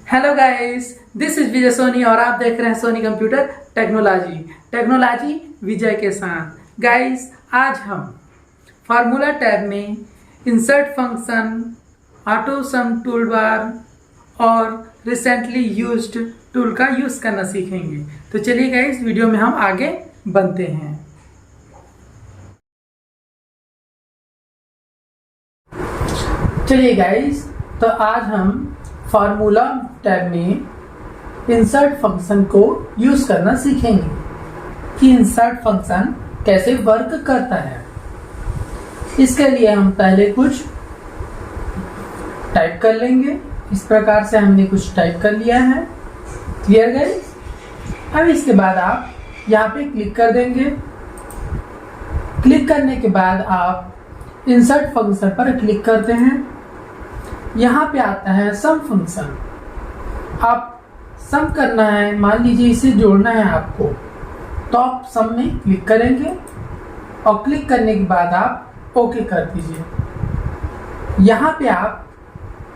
Hello guys, this is विजय सोनी और आप देख रहे हैं सोनी कंप्यूटर टेक्नोलॉजी विजय के साथ। गाइस, आज हम फार्मूला टैब में इंसर्ट फंक्शन, ऑटो सम टूल बार और रिसेंटली यूज्ड टूल का यूज़ करना सीखेंगे। तो चलिए गाइस, वीडियो में हम आगे बढ़ते हैं। चलिए गाइस, तो आज हम फार्मूला टैब में इंसर्ट फंक्शन को यूज करना सीखेंगे कि इंसर्ट फंक्शन कैसे वर्क करता है। इसके लिए हम पहले कुछ टाइप कर लेंगे। इस प्रकार से हमने कुछ टाइप कर लिया है। Clear guys? अब इसके बाद आप यहाँ पे क्लिक कर देंगे। क्लिक करने के बाद आप इंसर्ट फंक्शन पर क्लिक करते हैं। यहाँ पे आता है सम फंक्शन। आप सम करना है, मान लीजिए इसे जोड़ना है आपको, तो आप सम में क्लिक करेंगे और क्लिक करने के बाद आप ओके कर दीजिए। यहाँ पे आप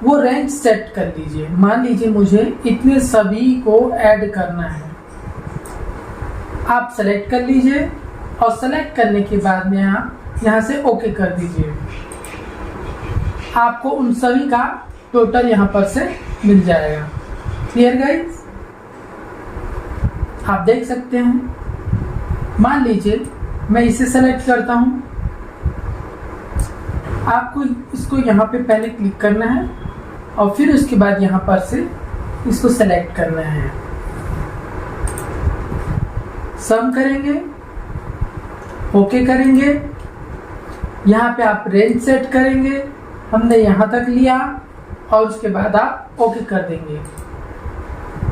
वो रेंज सेट कर लीजिए। मान लीजिए मुझे इतने सभी को ऐड करना है। आप सेलेक्ट कर लीजिए और सेलेक्ट करने के बाद में आप यहाँ से ओके कर दीजिए। आपको उन सभी का टोटल यहाँ पर से मिल जाएगा। Clear guys? आप देख सकते हैं। मान लीजिए मैं इसे सेलेक्ट करता हूँ। आपको इसको यहाँ पे पहले क्लिक करना है और फिर उसके बाद यहाँ पर से इसको सेलेक्ट करना है। सम करेंगे, ओके करेंगे। यहाँ पे आप रेंज सेट करेंगे। हमने यहाँ तक लिया और उसके बाद आप ओके कर देंगे।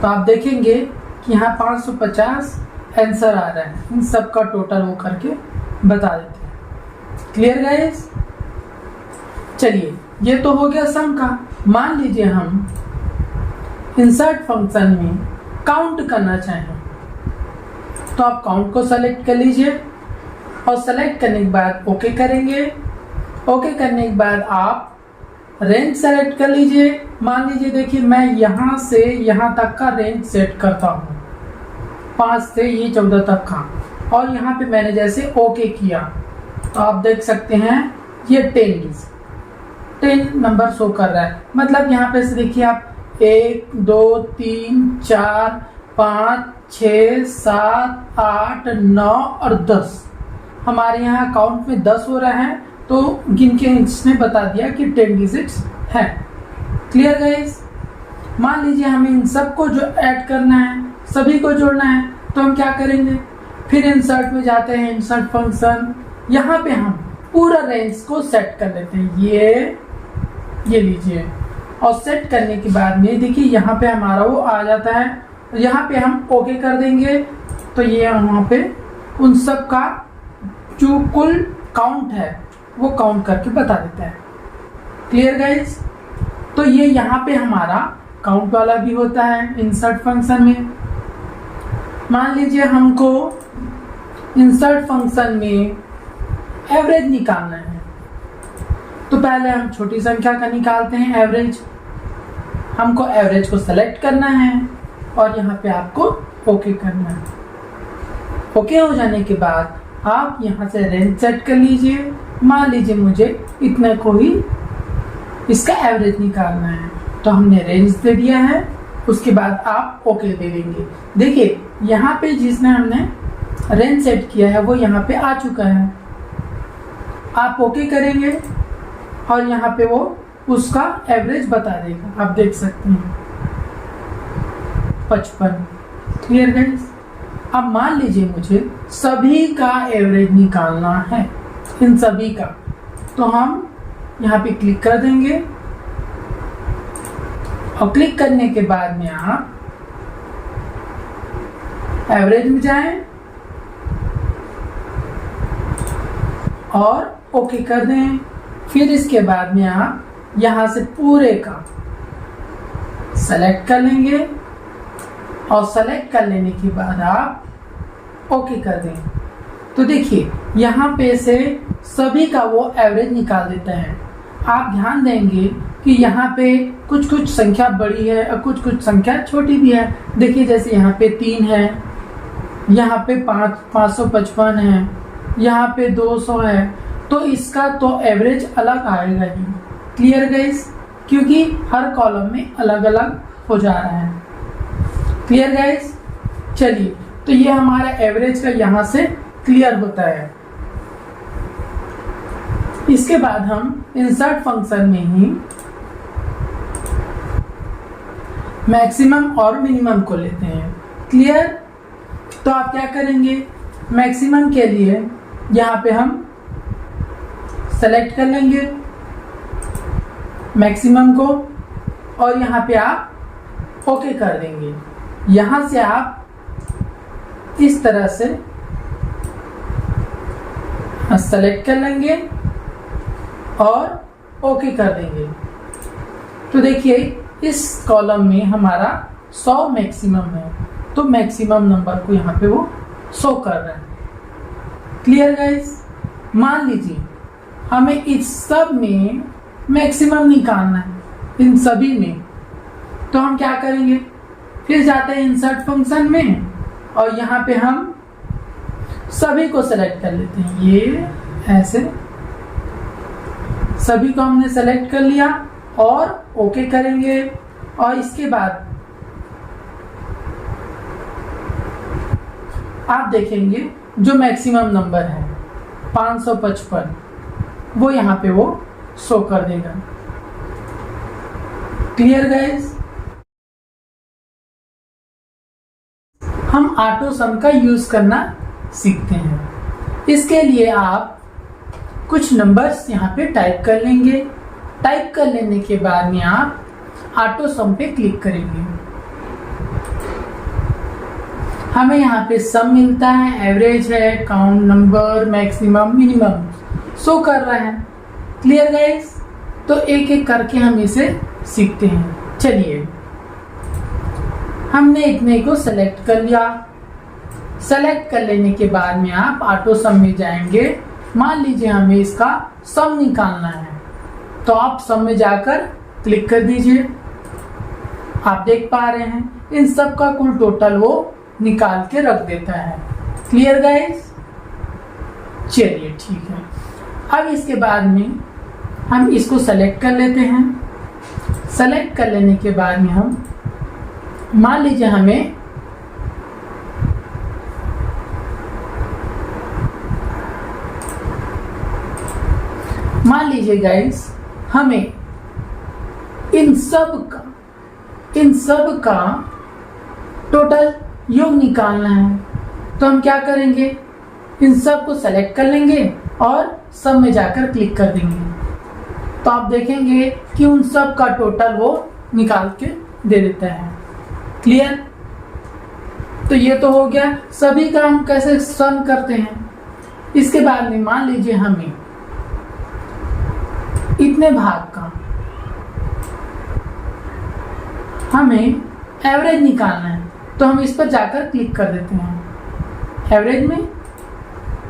तो आप देखेंगे कि यहाँ 550 आंसर आ रहा है। इन सब का टोटल वो करके बता देते हैं। Clear guys? चलिए, ये तो हो गया सम का। मान लीजिए हम इंसर्ट फंक्शन में काउंट करना चाहें, तो आप काउंट को सेलेक्ट कर लीजिए और सेलेक्ट करने के बाद ओके करेंगे। ओके करने के बाद आप रेंज सेलेक्ट कर लीजिए। मान लीजिए, देखिए मैं यहाँ से यहाँ तक का रेंज सेट करता हूँ, 5 से ये 14 तक का। और यहाँ पे मैंने जैसे ओके किया तो आप देख सकते हैं ये 10 नंबर शो कर रहा है। मतलब यहाँ पे से देखिए आप 1 2 3 4 5 6 7 8 9 और 10, हमारे यहाँ अकाउंट में 10 हो रहा है। तो गिन के इसने बता दिया कि 10 डिजिट्स है। Clear guys? मान लीजिए हमें इन सबको जो ऐड करना है, सभी को जोड़ना है, तो हम क्या करेंगे? फिर इंसर्ट में जाते हैं, इंसर्ट फंक्शन। यहाँ पे हम पूरा रेंज को सेट कर लेते हैं। ये लीजिए। और सेट करने के बाद में देखिए यहाँ पे हमारा वो आ जाता है। यहाँ पे हम ओके कर देंगे तो ये वहाँ पे उन सब का जो कुल काउंट है वो काउंट करके बता देता है। Clear guys? तो ये यहाँ पे हमारा काउंट वाला भी होता है इंसर्ट फंक्शन में। मान लीजिए हमको इंसर्ट फंक्शन में एवरेज निकालना है, तो पहले हम छोटी संख्या का निकालते हैं एवरेज। हमको एवरेज को सेलेक्ट करना है और यहाँ पे आपको ओके करना है। ओके हो जाने के बाद आप यहाँ से रेंज सेट कर लीजिए। मान लीजिए मुझे इतने को ही इसका एवरेज निकालना है, तो हमने रेंज दे दिया है। उसके बाद आप ओके दे देंगे। देखिए यहाँ पे जिसने हमने रेंज सेट किया है वो यहाँ पे आ चुका है। आप ओके करेंगे और यहाँ पे वो उसका एवरेज बता देगा। आप देख सकते हैं 55। Clear guys? अब मान लीजिए मुझे सभी का एवरेज निकालना है, इन सभी का, तो हम यहाँ पे क्लिक कर देंगे और क्लिक करने के बाद में आप एवरेज में जाएं और ओके कर दें। फिर इसके बाद में आप यहाँ से पूरे का सेलेक्ट कर लेंगे और सेलेक्ट कर लेने के बाद आप ओके कर दें। तो देखिए यहाँ पे से सभी का वो एवरेज निकाल देता है। आप ध्यान देंगे कि यहाँ पे कुछ कुछ संख्या बड़ी है और कुछ कुछ संख्या छोटी भी है। देखिए जैसे यहाँ पे 3 है, यहाँ पे 555 है, यहाँ पे 200 है, तो इसका तो एवरेज अलग आएगा ही। Clear guys? क्योंकि हर कॉलम में अलग अलग हो जा रहा है। Clear guys? चलिए, तो ये हमारा एवरेज का यहाँ से क्लियर होता है। इसके बाद हम इंसर्ट फंक्शन में ही मैक्सिमम और मिनिमम को लेते हैं। क्लियर? तो आप क्या करेंगे, मैक्सिमम के लिए यहाँ पे हम सेलेक्ट कर लेंगे मैक्सिमम को और यहाँ पे आप ओके कर देंगे। यहाँ से आप इस तरह से सेलेक्ट कर लेंगे और ओके कर देंगे। तो देखिए इस कॉलम में हमारा 100 मैक्सिमम है, तो मैक्सिमम नंबर को यहाँ पे वो शो कर रहा है। Clear guys? मान लीजिए हमें इस सब में मैक्सिमम निकालना है, इन सभी में, तो हम क्या करेंगे, फिर जाते हैं इंसर्ट फंक्शन में और यहाँ पे हम सभी को सेलेक्ट कर लेते हैं। ये ऐसे सभी को हमने सेलेक्ट कर लिया और ओके करेंगे। और इसके बाद आप देखेंगे जो मैक्सिमम नंबर है 555, वो यहाँ पे वो शो कर देगा। Clear guys? हम ऑटो सम का यूज करना सीखते हैं। इसके लिए आप कुछ नंबर्स यहाँ पे टाइप कर लेंगे। टाइप कर लेने के बाद में आप ऑटो सम पे क्लिक करेंगे। हमें यहाँ पे सम मिलता है, एवरेज है, count number, maximum, minimum show कर रहा है। Clear guys? तो एक एक करके हम इसे सीखते हैं। चलिए, हमने इतने को सेलेक्ट कर लिया। सेलेक्ट कर लेने के बाद में आप ऑटो सम में जाएंगे। मान लीजिए हमें इसका सम निकालना है, तो आप सम में जाकर क्लिक कर दीजिए। आप देख पा रहे हैं इन सब का कुल टोटल वो निकाल के रख देता है। Clear guys? चलिए ठीक है। अब इसके बाद में हम इसको सेलेक्ट कर लेते हैं। सेलेक्ट कर लेने के बाद में हम मान लीजिए हमें गाइस हमें इन सब का टोटल योग निकालना है, तो हम क्या करेंगे, इन सब को सेलेक्ट कर लेंगे और सब में जाकर क्लिक कर देंगे। तो आप देखेंगे कि उन सब का टोटल वो निकाल के दे देता है। क्लियर? तो ये तो हो गया सभी का हम कैसे सम करते हैं। इसके बाद में मान लीजिए हमें इतने भाग का हमें एवरेज निकालना है, तो हम इस पर जाकर क्लिक कर देते हैं। एवरेज में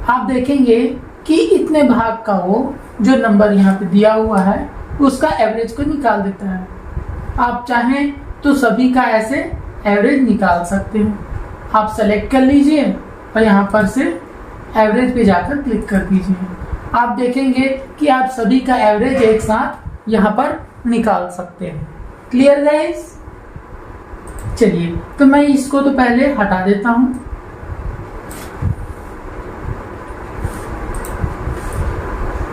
आप देखेंगे कि इतने भाग का वो जो नंबर यहाँ पे दिया हुआ है उसका एवरेज को निकाल देता है। आप चाहें तो सभी का ऐसे एवरेज निकाल सकते हैं। आप सेलेक्ट कर लीजिए और यहाँ पर से एवरेज पे जाकर क्लिक कर दीजिए। आप देखेंगे कि आप सभी का एवरेज एक साथ यहाँ पर निकाल सकते हैं। Clear guys? चलिए, तो मैं इसको तो पहले हटा देता हूं।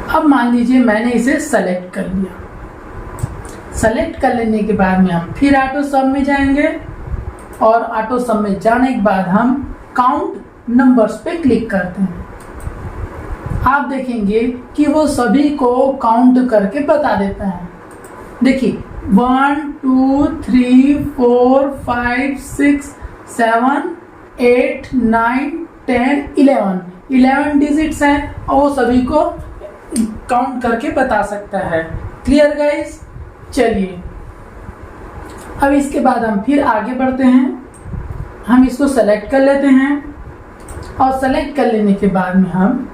अब मान लीजिए मैंने इसे सेलेक्ट कर लिया। सेलेक्ट कर लेने के बाद में हम फिर ऑटो सम में जाएंगे और ऑटो सम में जाने के बाद हम काउंट नंबर्स पे क्लिक करते हैं। आप देखेंगे कि वो सभी को काउंट करके बता देता है। देखिए 1 2 3 4 5 6 7 8 9 10 11 डिजिट्स हैं और वो सभी को काउंट करके बता सकता है। Clear guys? चलिए, अब इसके बाद हम फिर आगे बढ़ते हैं। हम इसको सेलेक्ट कर लेते हैं और सेलेक्ट कर लेने के बाद में हम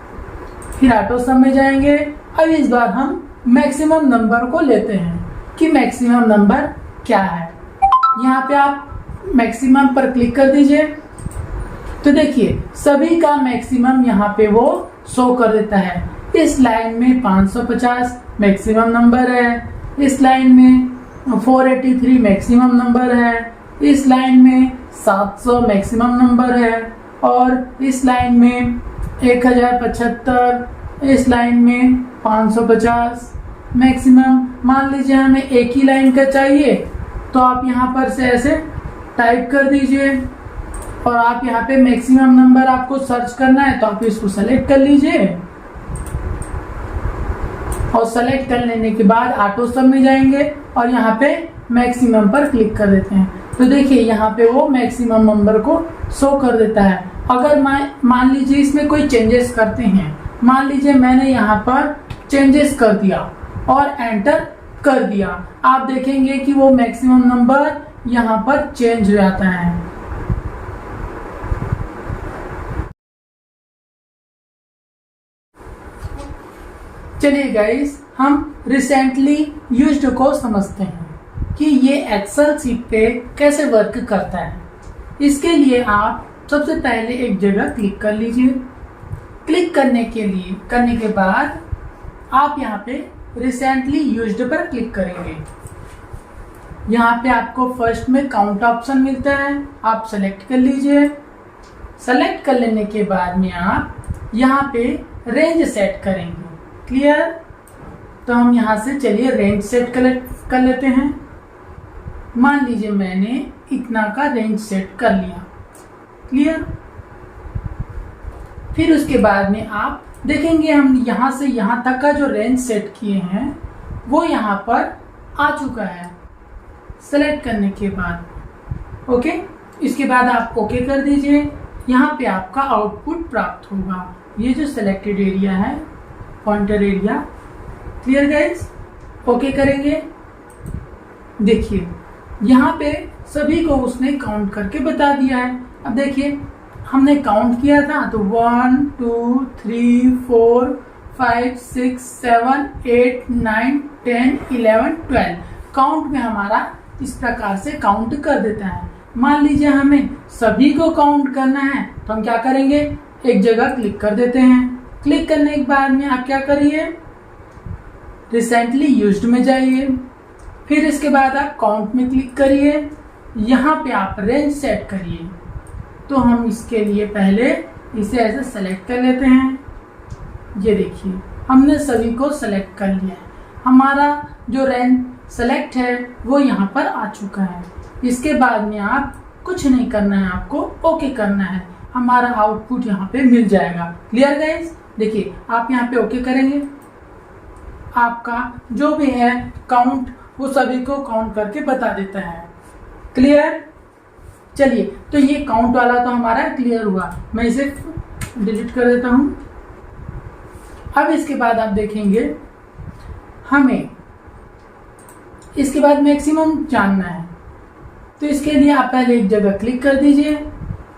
फिर ऑटो सम में जाएंगे। अब इस बार हम मैक्सिमम नंबर को लेते हैं। कि मैक्सिमम नंबर क्या है। यहाँ पे आप मैक्सिमम पर क्लिक कर दीजिए तो देखिए सभी का मैक्सिमम यहाँ पे वो शो कर देता है। इस लाइन में 550 मैक्सिमम नंबर है, इस लाइन में 483 मैक्सिमम नंबर है, इस लाइन में 700 मैक्सिमम नंबर है, और इस लाइन में 1075, इस लाइन में 550 मैक्सिमम। मान लीजिए हमें एक ही लाइन का चाहिए तो आप यहाँ पर से ऐसे टाइप कर दीजिए, और आप यहाँ पे मैक्सिमम नंबर आपको सर्च करना है तो आप इसको सेलेक्ट कर लीजिए, और सेलेक्ट कर लेने के बाद ऑटो सम में जाएंगे और यहाँ पे मैक्सिमम पर क्लिक कर देते हैं तो देखिए यहाँ पे वो मैक्सिमम नंबर को शो कर देता है। अगर मान लीजिए इसमें कोई चेंजेस करते हैं, मान लीजिए मैंने यहाँ पर चेंजेस कर दिया और एंटर कर दिया, आप देखेंगे कि वो मैक्सिमम नंबर यहाँ पर चेंज हो जाता है। चलिए गाइस, हम रिसेंटली यूज्ड को समझते हैं कि ये एक्सेल शीट पे कैसे वर्क करता है। इसके लिए आप सबसे पहले एक जगह क्लिक कर लीजिए। क्लिक करने के बाद आप यहाँ पे रिसेंटली यूज्ड पर क्लिक करेंगे। यहाँ पे आपको फर्स्ट में काउंट ऑप्शन मिलता है, आप सेलेक्ट कर लीजिए। सेलेक्ट कर लेने के बाद में आप यहाँ पे रेंज सेट करेंगे। क्लियर? तो हम यहाँ से चलिए रेंज सेट कर लेते हैं। मान लीजिए मैंने इतना का रेंज सेट कर लिया। क्लियर? फिर उसके बाद में आप देखेंगे हम यहाँ से यहाँ तक का जो रेंज सेट किए हैं वो यहाँ पर आ चुका है सेलेक्ट करने के बाद। ओके, इसके बाद आप ओके कर दीजिए। यहाँ पे आपका आउटपुट प्राप्त होगा, ये जो सिलेक्टेड एरिया है, pointer area. Clear guys? Okay करेंगे। देखिए यहाँ पे सभी को उसने काउंट करके बता दिया है। अब देखिए हमने काउंट किया था तो 1 2 3 4 5 6 7 8 9 10 11 12 काउंट में हमारा इस प्रकार से काउंट कर देता है। मान लीजिए हमें सभी को काउंट करना है तो हम क्या करेंगे, एक जगह क्लिक कर देते हैं। क्लिक करने के बाद में आप क्या करिए, रिसेंटली यूज्ड में जाइए। फिर इसके बाद आप काउंट में क्लिक करिए, यहाँ पे आप रेंज सेट करिए। तो हम इसके लिए पहले इसे ऐसे सेलेक्ट कर लेते हैं। ये देखिए हमने सभी को सेलेक्ट कर लिया है, हमारा जो रेंज सेलेक्ट है वो यहाँ पर आ चुका है। इसके बाद में आप कुछ नहीं करना है, आपको ओके करना है, हमारा आउटपुट यहाँ पे मिल जाएगा। Clear guys? देखिए आप यहाँ पे ओके करेंगे, आपका जो भी है काउंट वो सभी को काउंट करके बता देता है। क्लियर? चलिए, तो ये काउंट वाला तो हमारा क्लियर हुआ, मैं इसे डिलीट कर देता हूं। अब इसके बाद आप देखेंगे हमें इसके बाद मैक्सिमम जानना है, तो इसके लिए आप पहले एक जगह क्लिक कर दीजिए।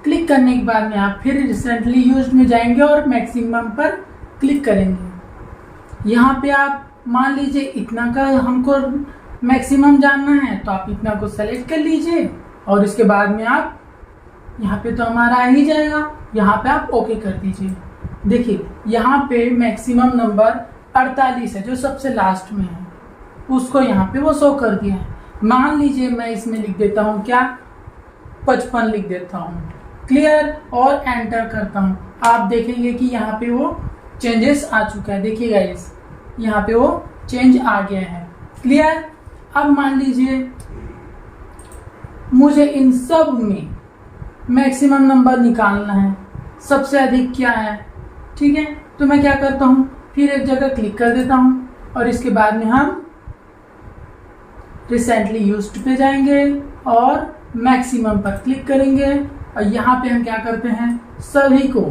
क्लिक करने के बाद में आप फिर रिसेंटली यूज्ड में जाएंगे और मैक्सिमम पर क्लिक करेंगे। यहाँ पे आप मान लीजिए इतना का हमको मैक्सिमम जानना है तो आप इतना को सेलेक्ट कर लीजिए, और इसके बाद में आप यहाँ पे तो हमारा आ ही जाएगा, यहाँ पे आप ओके कर दीजिए। देखिए यहाँ पे मैक्सिमम नंबर 48 है जो सबसे लास्ट में है, उसको यहाँ पे वो शो कर दिया है। मान लीजिए मैं इसमें लिख देता हूँ क्या, 55 लिख देता हूँ। क्लियर? और एंटर करता हूँ, आप देखेंगे कि यहाँ पे वो चेंजेस आ चुका है। देखिए गाइस यहाँ पे वो चेंज आ गया है। क्लियर? अब मान लीजिए मुझे इन सब में मैक्सिमम नंबर निकालना है, सबसे अधिक क्या है। ठीक है, तो मैं क्या करता हूँ, फिर एक जगह क्लिक कर देता हूँ और इसके बाद में हम रिसेंटली यूज्ड पे जाएंगे और मैक्सिमम पर क्लिक करेंगे, और यहाँ पे हम क्या करते हैं, सभी को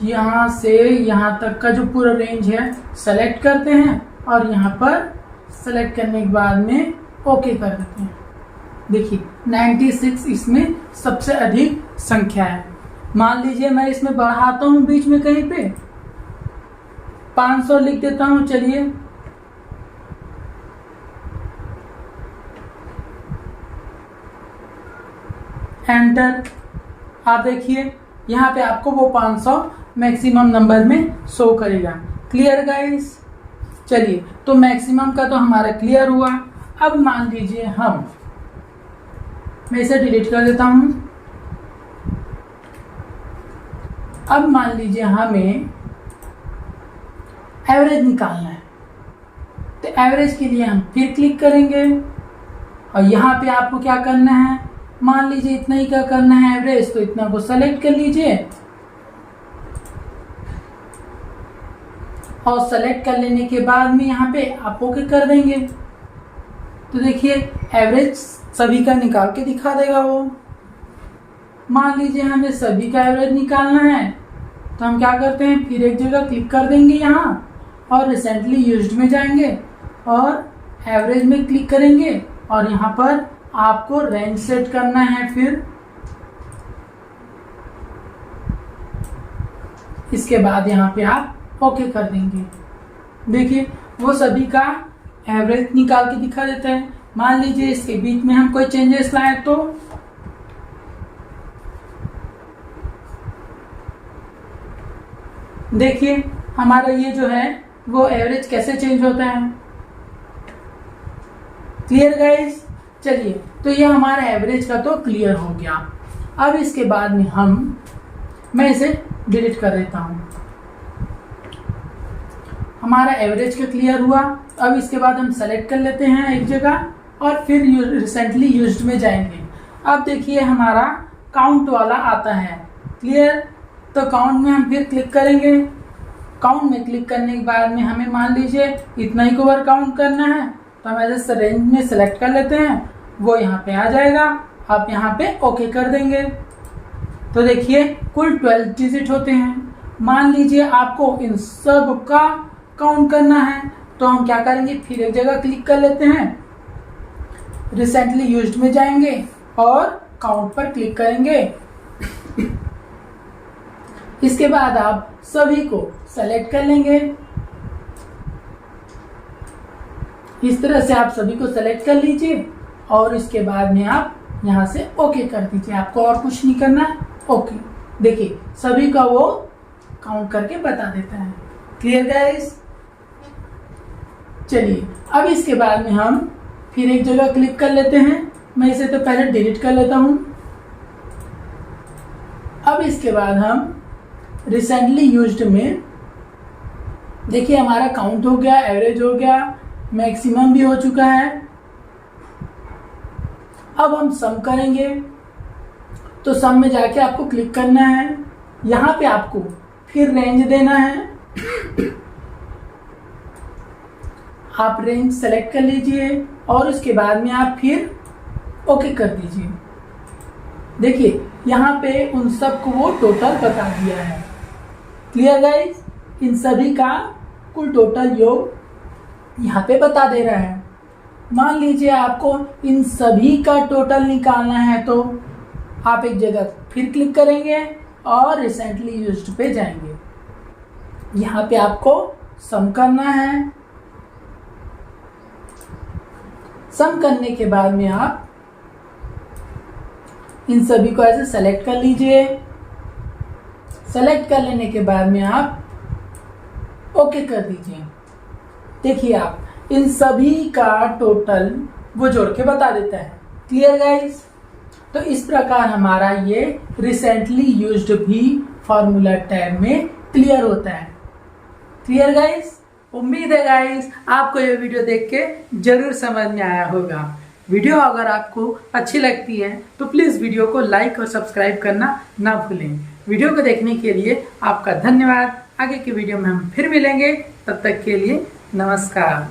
यहाँ से यहाँ तक का जो पूरा रेंज है सेलेक्ट करते हैं, और यहाँ पर सेलेक्ट करने के बाद में ओके कर देते हैं। देखिए 96 इसमें सबसे अधिक संख्या है। मान लीजिए मैं इसमें बढ़ाता हूँ बीच में कहीं पे 500 लिख देता हूँ। चलिए एंटर। आप देखिए यहाँ पे आपको वो 500 मैक्सिमम नंबर में शो करेगा। Clear guys? चलिए, तो मैक्सिमम का तो हमारा क्लियर हुआ। अब मान लीजिए मैं इसे डिलीट कर देता हूं। अब मान लीजिए हमें एवरेज निकालना है, तो एवरेज के लिए हम फिर क्लिक करेंगे और यहाँ पे आपको क्या करना है, मान लीजिए इतना ही क्या करना है एवरेज, तो इतना को सेलेक्ट कर लीजिए और सेलेक्ट कर लेने के बाद में यहाँ पे आप ओके कर देंगे। तो देखिए एवरेज सभी का निकाल के दिखा देगा वो। मान लीजिए हमें सभी का एवरेज निकालना है, तो हम क्या करते हैं, फिर एक जगह क्लिक कर देंगे यहाँ और रिसेंटली यूज्ड में जाएंगे और एवरेज में क्लिक करेंगे और यहाँ पर आपको रेंज सेट करना है। फिर इसके बाद यहाँ पे आप ओके कर देंगे। देखिए वो सभी का एवरेज निकाल के दिखा देता है। मान लीजिए इसके बीच में हम कोई चेंजेस लाए, तो देखिए हमारा ये जो है वो एवरेज कैसे चेंज होता है। Clear guys? चलिए, तो ये हमारा एवरेज का तो क्लियर हो गया। अब इसके बाद में मैं इसे डिलीट कर देता हूं। हमारा एवरेज का क्लियर हुआ। अब इसके बाद हम सेलेक्ट कर लेते हैं एक जगह और फिर रिसेंटली यूज्ड में जाएंगे। अब देखिए हमारा काउंट वाला आता है। क्लियर? तो काउंट में हम फिर क्लिक करेंगे। काउंट में क्लिक करने के बाद में हमें मान लीजिए इतना ही को बार काउंट करना है, तो हम ऐसे रेंज में सेलेक्ट कर लेते हैं, वो यहाँ पे आ जाएगा। आप यहाँ पे ओके कर देंगे। तो देखिए कुल 12 डिजिट होते हैं। मान लीजिए आपको इन सब का काउंट करना है, तो हम क्या करेंगे, फिर एक जगह क्लिक कर लेते हैं, रिसेंटली यूज्ड में जाएंगे और काउंट पर क्लिक करेंगे। इसके बाद आप सभी को सेलेक्ट कर लेंगे। इस तरह से आप सभी को सेलेक्ट कर लीजिए और इसके बाद में आप यहां से ओके कर दीजिए। आपको और कुछ नहीं करना, ओके। देखिए सभी का वो काउंट करके बता देता है। Clear guys? चलिए, अब इसके बाद में हम फिर एक जगह क्लिक कर लेते हैं। मैं इसे तो पहले डिलीट कर लेता हूं। अब इसके बाद हम रिसेंटली यूज्ड में देखिए हमारा काउंट हो गया, एवरेज हो गया, मैक्सिमम भी हो चुका है। अब हम सम करेंगे, तो सम में जाके आपको क्लिक करना है। यहां पे आपको फिर रेंज देना है। आप रेंज सेलेक्ट कर लीजिए और उसके बाद में आप फिर ओके कर दीजिए। देखिए यहाँ पे उन सब को वो टोटल बता दिया है। Clear guys? इन सभी का कुल टोटल योग यहाँ पे बता दे रहा है। मान लीजिए आपको इन सभी का टोटल निकालना है, तो आप एक जगह फिर क्लिक करेंगे और रिसेंटली यूज्ड पे जाएंगे। यहाँ पे आपको सम करना है। सम करने के बाद में आप इन सभी को ऐसे सेलेक्ट कर लीजिए। सेलेक्ट कर लेने के बाद में आप ओके कर दीजिए। देखिए आप इन सभी का टोटल वो जोड़ के बता देता है। Clear guys? तो इस प्रकार हमारा ये रिसेंटली यूज्ड भी फॉर्मूला टैब में क्लियर होता है। Clear guys? उम्मीद है गाइस आपको ये वीडियो देख के जरूर समझ में आया होगा। वीडियो अगर आपको अच्छी लगती है तो प्लीज़ वीडियो को लाइक और सब्सक्राइब करना ना भूलें। वीडियो को देखने के लिए आपका धन्यवाद। आगे की वीडियो में हम फिर मिलेंगे, तब तक के लिए नमस्कार।